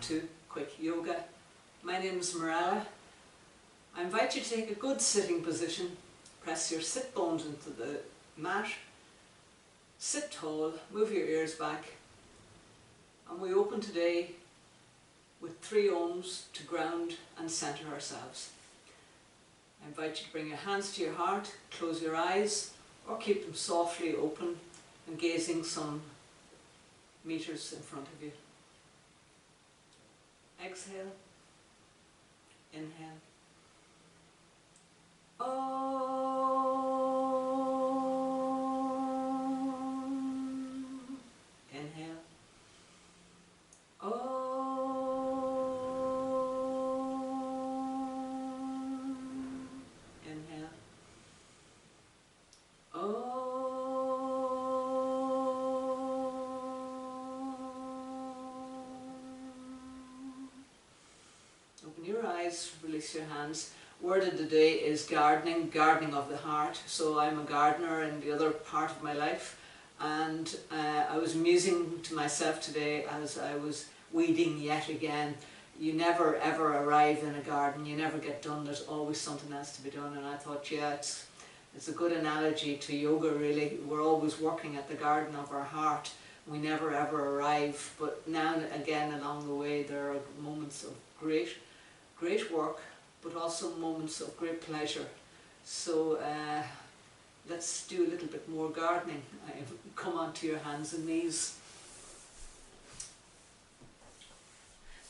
to Quick Yoga. My name is Marella. I invite you to take a good sitting position. Press your sit bones into the mat. Sit tall, move your ears back. And we open today with 3 ohms to ground and center ourselves. I invite you to bring your hands to your heart, close your eyes, or keep them softly open and gazing some meters in front of you. Exhale, inhale. Om. Inhale. Om. Inhale. Om. Open your eyes, release your hands. Word of the day is gardening, gardening of the heart. So I'm a gardener in the other part of my life, and I was musing to myself today as I was weeding yet again. You never ever arrive in a garden, you never get done, there's always something else to be done. And I thought, yeah, it's a good analogy to yoga really. We're always working at the garden of our heart. We never ever arrive, but now and again along the way there are moments of great work, but also moments of great pleasure. So let's do a little bit more gardening. Come onto your hands and knees.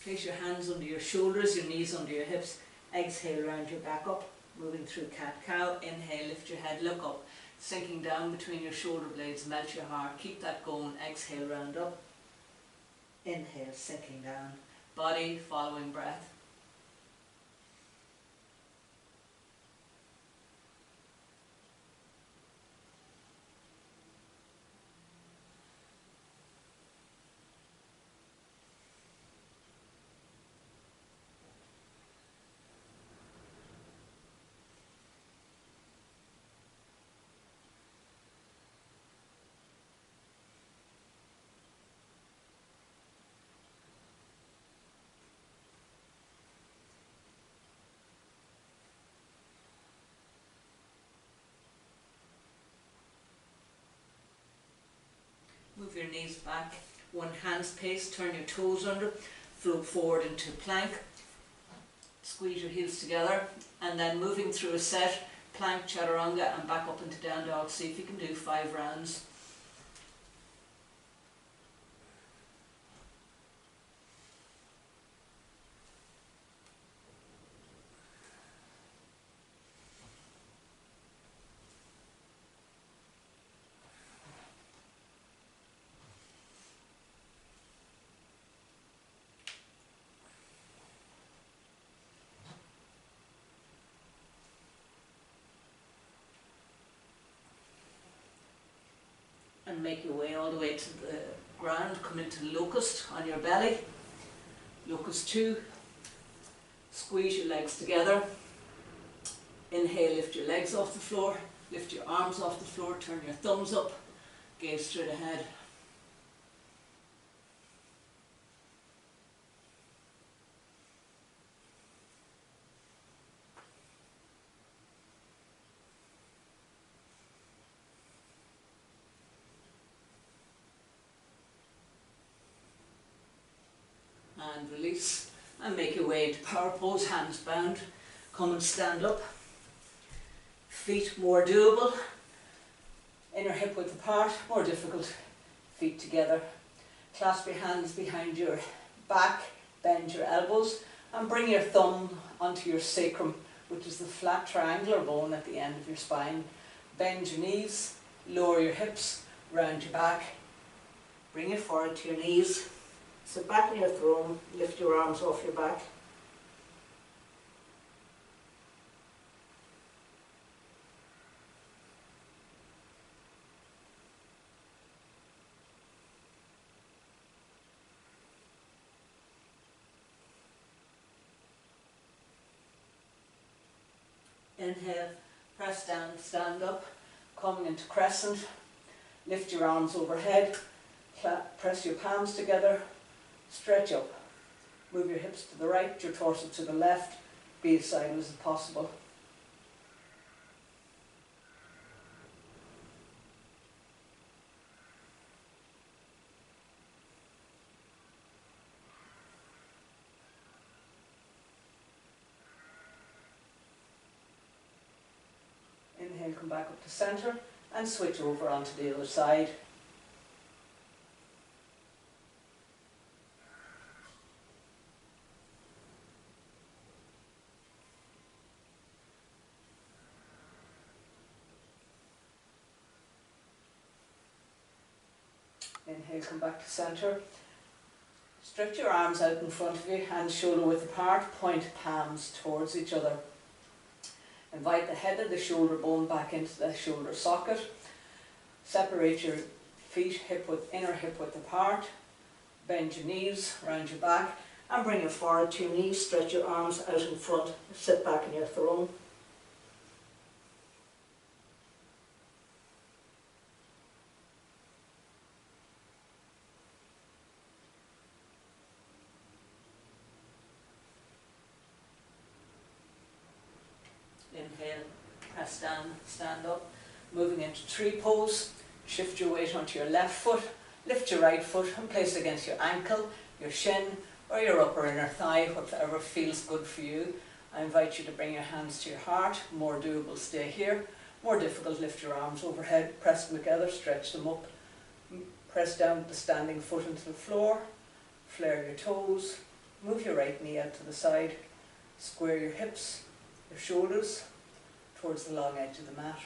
Place your hands under your shoulders, your knees under your hips. Exhale, round your back up, moving through cat-cow. Inhale, lift your head, look up. Sinking down between your shoulder blades, melt your heart. Keep that going. Exhale, round up. Inhale, sinking down. Body following breath. Move your knees back, one hand's pace, turn your toes under, float forward into plank, squeeze your heels together, and then moving through a set, plank, chaturanga, and back up into down dog. See if you can do 5 rounds. And make your way all the way to the ground. Come into locust on your belly. Locust 2. Squeeze your legs together. Inhale, lift your legs off the floor. Lift your arms off the floor. Turn your thumbs up. Gaze straight ahead. And release, and make your way into power pose, hands bound. Come and stand up. Feet more doable. Inner hip width apart, more difficult. Feet together. Clasp your hands behind your back, bend your elbows, and bring your thumb onto your sacrum, which is the flat triangular bone at the end of your spine. Bend your knees, lower your hips, round your back. Bring it forward to your knees. Sit back in your throne, lift your arms off your back. Inhale, press down, stand up, coming into crescent. Lift your arms overhead, press your palms together, stretch up. Move your hips to the right, your torso to the left, be as sideways as possible. Inhale, come back up to centre and switch over onto the other side. Inhale, come back to centre. Stretch your arms out in front of you, hands shoulder width apart, point palms towards each other. Invite the head of the shoulder bone back into the shoulder socket. Separate your feet inner hip width apart. Bend your knees around your back and bring it forward to your knees. Stretch your arms out in front. Sit back in your throne. Inhale, press down, stand up. Moving into tree pose, shift your weight onto your left foot, lift your right foot and place it against your ankle, your shin or your upper inner thigh, whatever feels good for you. I invite you to bring your hands to your heart. More doable, stay here. More difficult, lift your arms overhead, press them together, stretch them up. Press down with the standing foot into the floor, flare your toes, move your right knee out to the side, square your hips, your shoulders towards the long edge of the mat.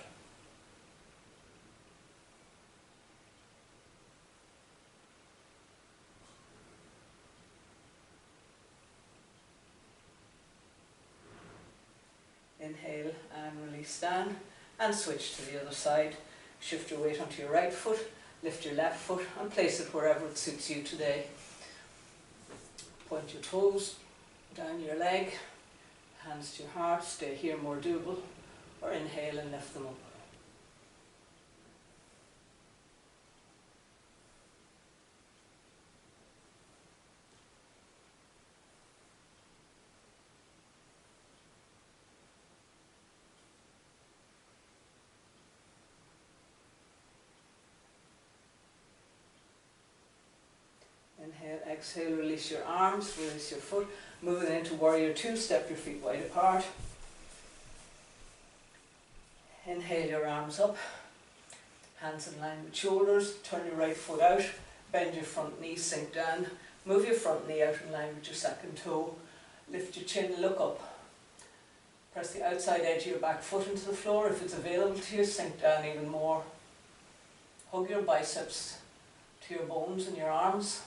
Inhale and release, stand and switch to the other side. Shift your weight onto your right foot, lift your left foot and place it wherever it suits you today. Point your toes down your leg, hands to your heart, stay here, more doable, or inhale and lift them up. Inhale, exhale, release your arms, release your foot. Moving into warrior two, step your feet wide apart. Inhale your arms up, hands in line with shoulders, turn your right foot out, bend your front knee, sink down, move your front knee out in line with your second toe, lift your chin, look up. Press the outside edge of your back foot into the floor. If it's available to you, sink down even more. Hug your biceps to your bones in your arms.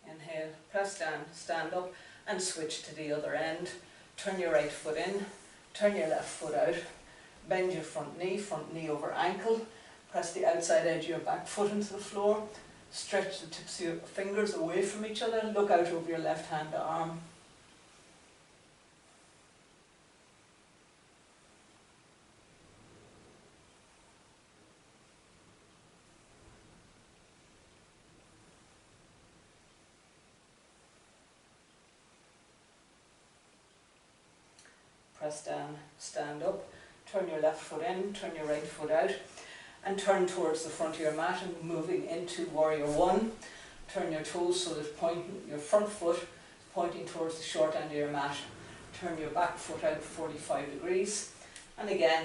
Inhale, press down, stand up and switch to the other end. Turn your right foot in, turn your left foot out, bend your front knee over ankle, press the outside edge of your back foot into the floor, stretch the tips of your fingers away from each other, look out over your left hand arm. Press down, stand up, turn your left foot in, turn your right foot out and turn towards the front of your mat and moving into warrior one. Turn your toes so that your front foot is pointing towards the short end of your mat. Turn your back foot out 45 degrees and again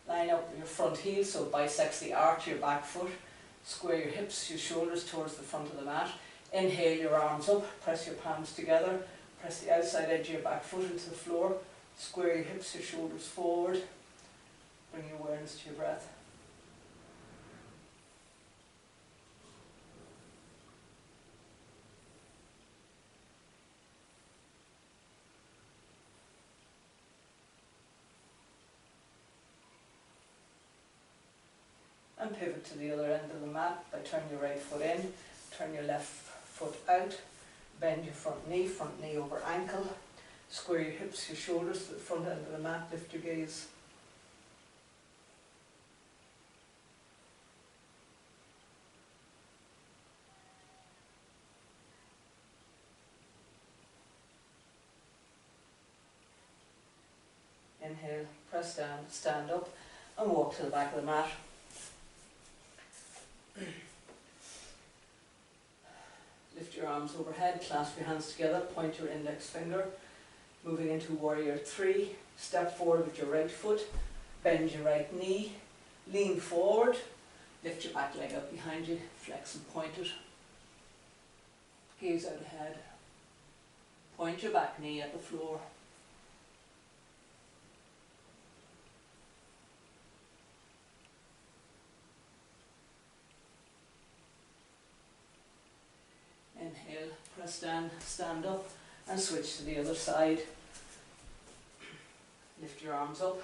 line up your front heel so it bisects the arch of your back foot. Square your hips, your shoulders towards the front of the mat. Inhale your arms up, press your palms together, press the outside edge of your back foot into the floor. Square your hips, your shoulders forward. Bring your awareness to your breath. And pivot to the other end of the mat by turning your right foot in, turn your left foot out, Bend your front knee over ankle. Square your hips, your shoulders to the front end of the mat, lift your gaze. Inhale, press down, stand up and walk to the back of the mat. Lift your arms overhead, clasp your hands together, point your index finger. Moving into warrior 3, step forward with your right foot, bend your right knee, lean forward, lift your back leg up behind you, flex and point it. Gaze out ahead. Point your back knee at the floor. Inhale, press down, stand up and switch to the other side. Lift your arms up,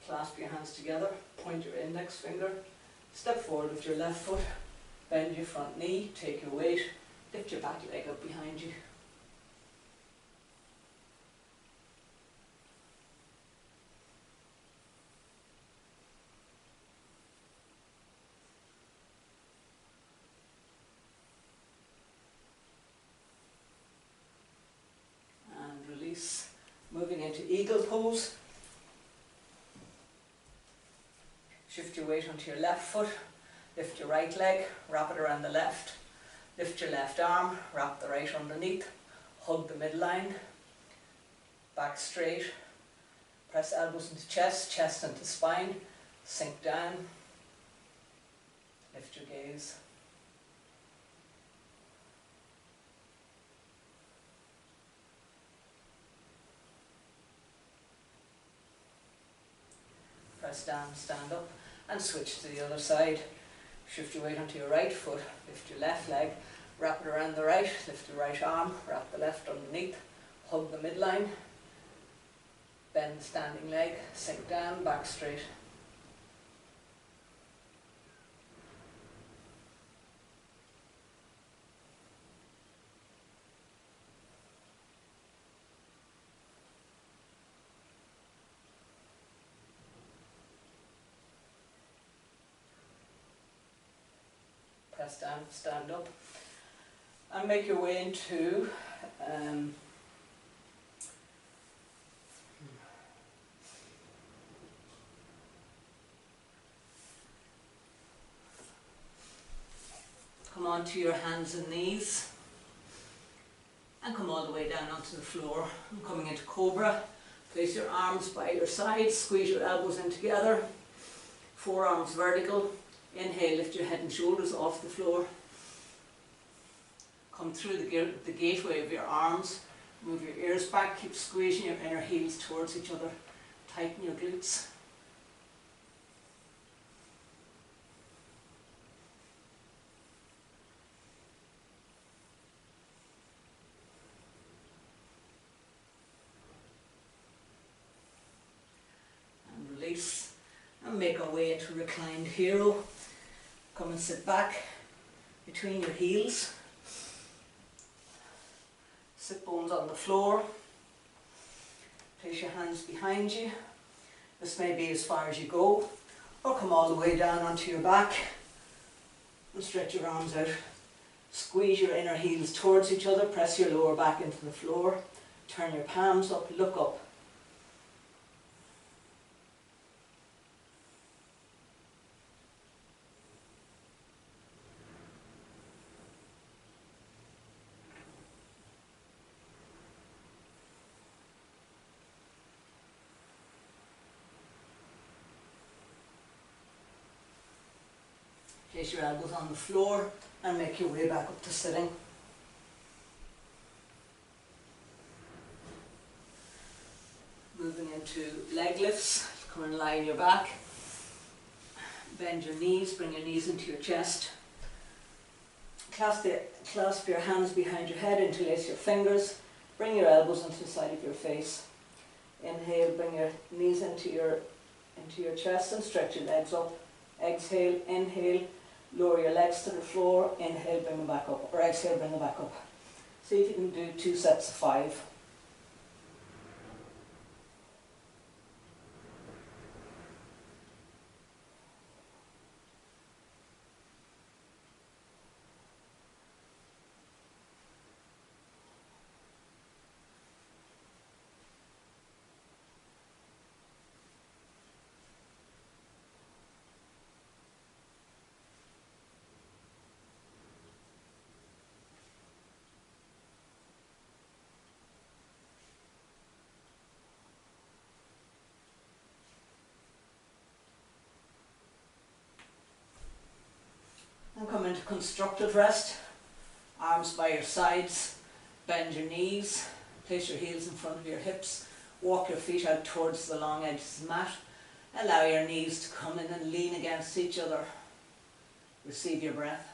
clasp your hands together, point your index finger, step forward with your left foot, bend your front knee, take your weight, lift your back leg up behind you. Moving into eagle pose. Shift your weight onto your left foot, lift your right leg, wrap it around the left, lift your left arm, wrap the right underneath, hug the midline, back straight, press elbows into chest, chest into spine, sink down, lift your gaze. Press down, stand up and switch to the other side. Shift your weight onto your right foot, lift your left leg, wrap it around the right, lift the right arm, wrap the left underneath, hug the midline, bend the standing leg, sink down, back straight. Press down, stand up and make your way into come onto your hands and knees and come all the way down onto the floor. I'm coming into Cobra. Place your arms by your sides, squeeze your elbows in together, forearms vertical. Inhale, lift your head and shoulders off the floor. Come through the gateway of your arms. Move your ears back, keep squeezing your inner heels towards each other. Tighten your glutes. And release. And make our way into reclined hero. Come and sit back between your heels. Sit bones on the floor. Place your hands behind you. This may be as far as you go, or come all the way down onto your back and stretch your arms out. Squeeze your inner heels towards each other, press your lower back into the floor, turn your palms up, look up. Place your elbows on the floor and make your way back up to sitting. Moving into leg lifts. Come and lie on your back. Bend your knees, bring your knees into your chest. Clasp your hands behind your head, interlace your fingers. Bring your elbows into the side of your face. Inhale, bring your knees into your chest and stretch your legs up. Exhale, inhale. Lower your legs to the floor, inhale, bring them back up, or exhale, bring them back up. See if you can do 2 sets of 5. And come into constructive rest. Arms by your sides, bend your knees, place your heels in front of your hips, walk your feet out towards the long edges of the mat. Allow your knees to come in and lean against each other. Receive your breath.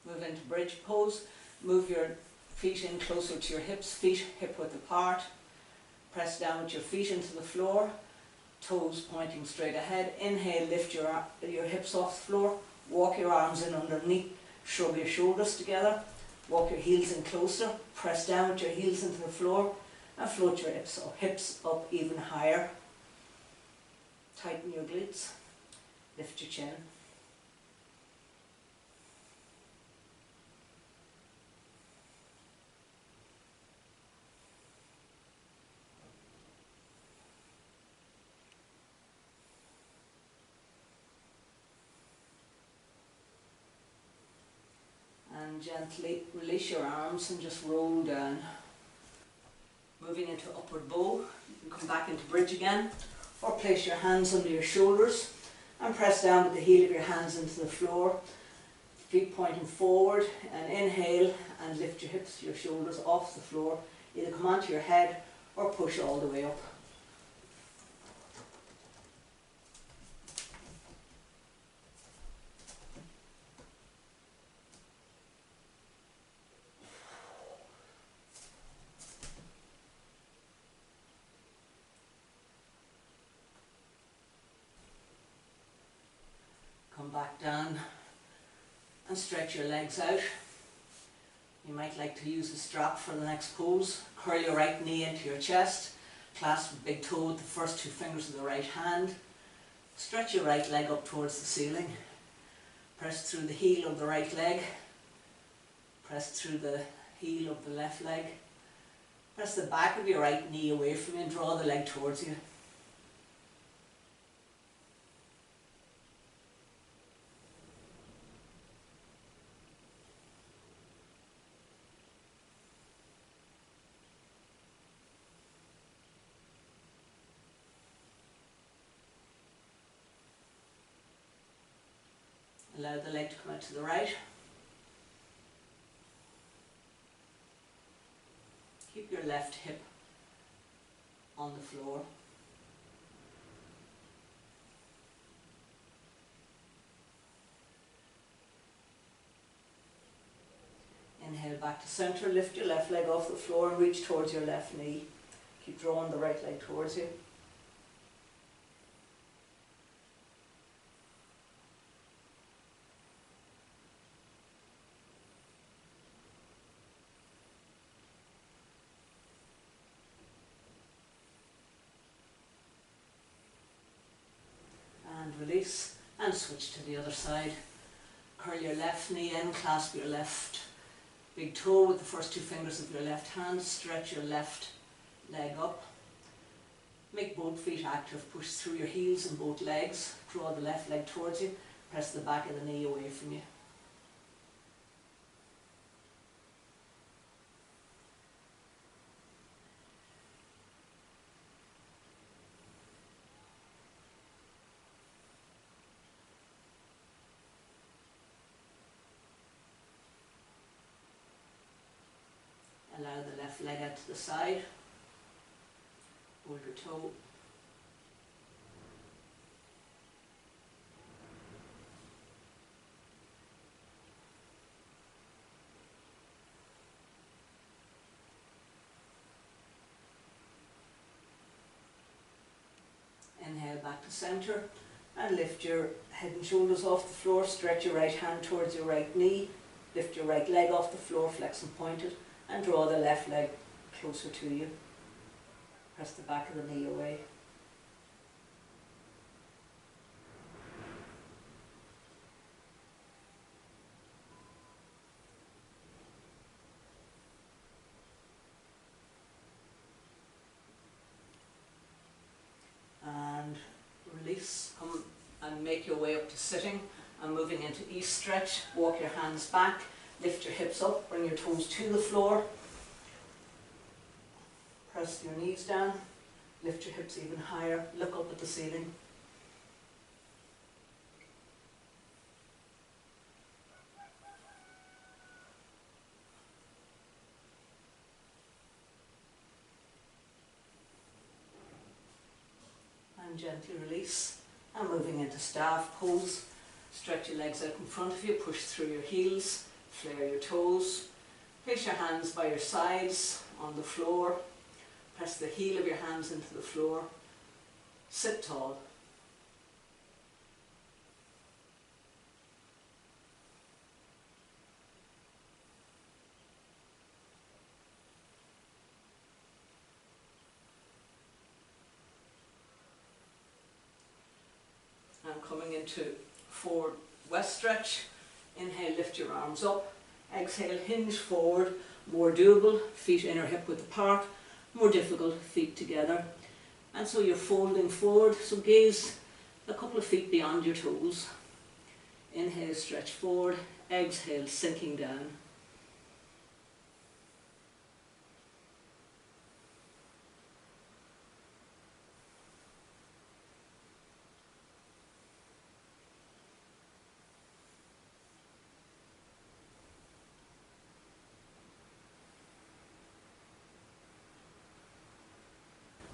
Move into bridge pose. Move your feet in closer to your hips, feet hip width apart. Press down with your feet into the floor, toes pointing straight ahead. Inhale, lift your hips off the floor. Walk your arms in underneath, shrug your shoulders together. Walk your heels in closer. Press down with your heels into the floor and float your hips up even higher. Tighten your glutes. Lift your chin. And gently release your arms and just roll down. Moving into upward bow, you can come back into bridge again, or place your hands under your shoulders and press down with the heel of your hands into the floor, feet pointing forward, and inhale and lift your hips, your shoulders off the floor. Either come onto your head or push all the way up. Come back down and stretch your legs out. You might like to use a strap for the next pose. Curl your right knee into your chest. Clasp the big toe with the first 2 fingers of the right hand. Stretch your right leg up towards the ceiling. Press through the heel of the right leg. Press through the heel of the left leg. Press the back of your right knee away from you and draw the leg towards you. Allow the leg to come out to the right. Keep your left hip on the floor. Inhale back to centre, lift your left leg off the floor and reach towards your left knee. Keep drawing the right leg towards you. Release and switch to the other side. Curl your left knee in, clasp your left big toe with the first 2 fingers of your left hand, stretch your left leg up. Make both feet active, push through your heels and both legs, draw the left leg towards you, press the back of the knee away from you. Allow the left leg out to the side. hold your toe. Inhale back to centre and lift your head and shoulders off the floor. Stretch your right hand towards your right knee. Lift your right leg off the floor, flex and point it, and draw the left leg closer to you. Press the back of the knee away. And release. Come and make your way up to sitting and moving into east stretch. Walk your hands back, lift your hips up, bring your toes to the floor. Press your knees down, lift your hips even higher, look up at the ceiling. And gently release. And moving into staff pose. Stretch your legs out in front of you, push through your heels, flare your toes. Place your hands by your sides on the floor. Press the heel of your hands into the floor. Sit tall. And coming into forward west stretch. Inhale, lift your arms up. Exhale, hinge forward. More doable, feet inner hip width apart. More difficult, feet together. And so you're folding forward, so gaze a couple of feet beyond your toes. Inhale, stretch forward. Exhale, sinking down.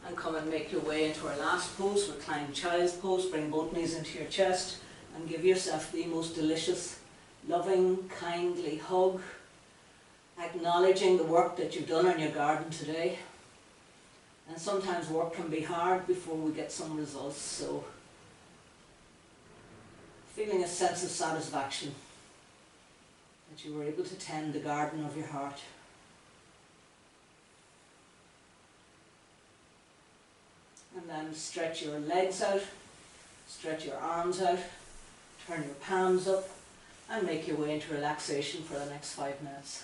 And come and make your way into our last pose, reclined child's pose. Bring both knees into your chest and give yourself the most delicious, loving, kindly hug, acknowledging the work that you've done in your garden today. And sometimes work can be hard before we get some results, so feeling a sense of satisfaction that you were able to tend the garden of your heart. And then stretch your legs out, stretch your arms out, turn your palms up, and make your way into relaxation for the next 5 minutes.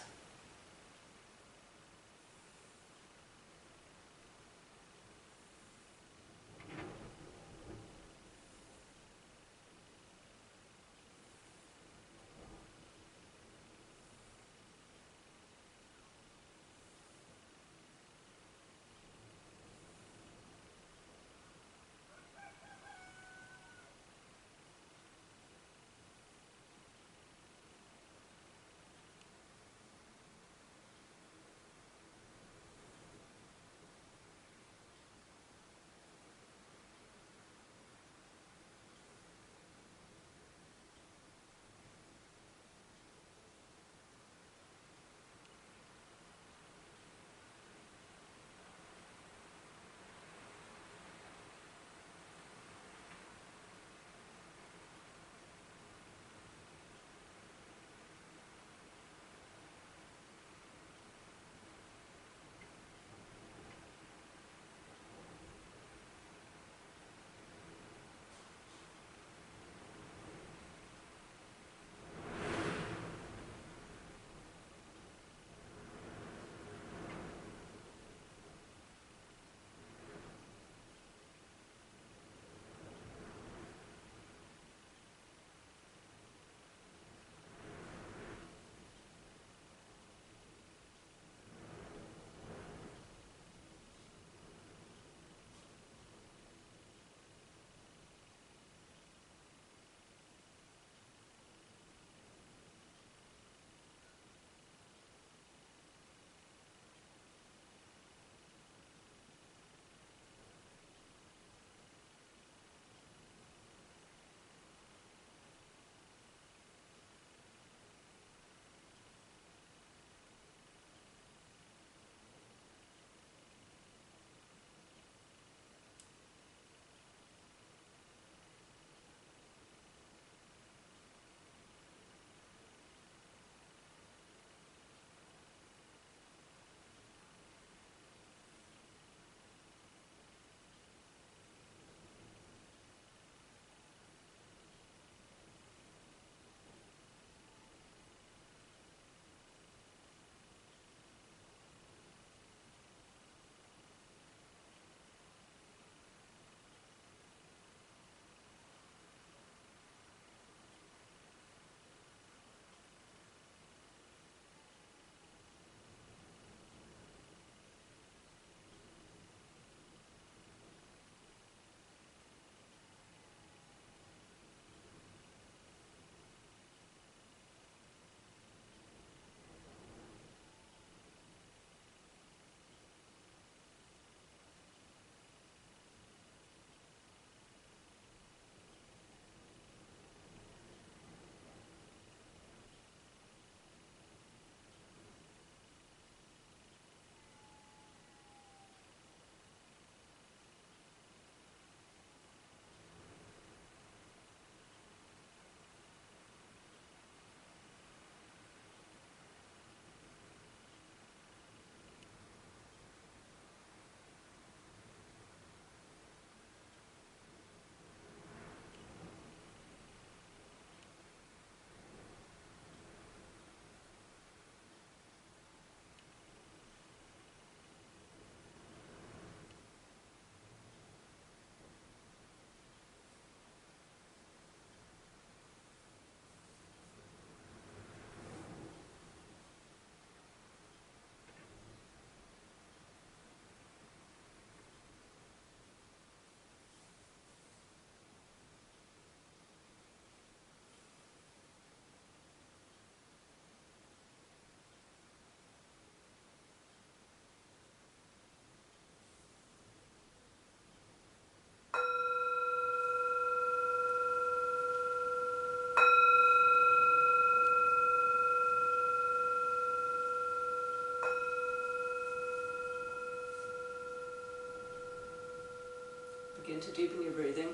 Begin to deepen your breathing.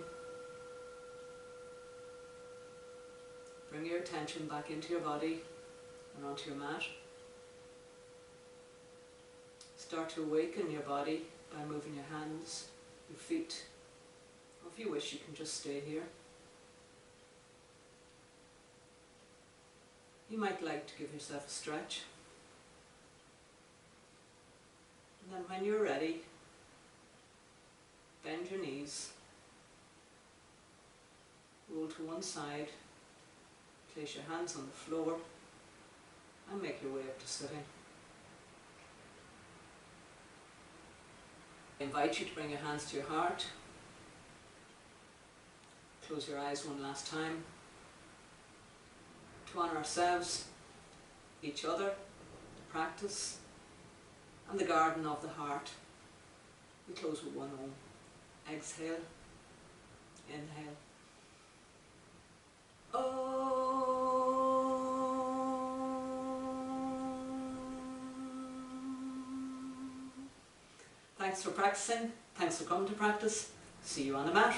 Bring your attention back into your body and onto your mat. Start to awaken your body by moving your hands, your feet. Or if you wish, you can just stay here. You might like to give yourself a stretch. And then when you're ready, bend your knees, roll to one side, place your hands on the floor and make your way up to sitting. I invite you to bring your hands to your heart. Close your eyes one last time. To honour ourselves, each other, the practice, and the garden of the heart, we close with one Om. Exhale, inhale. Thanks for practicing. Thanks for coming to practice. See you on the mat.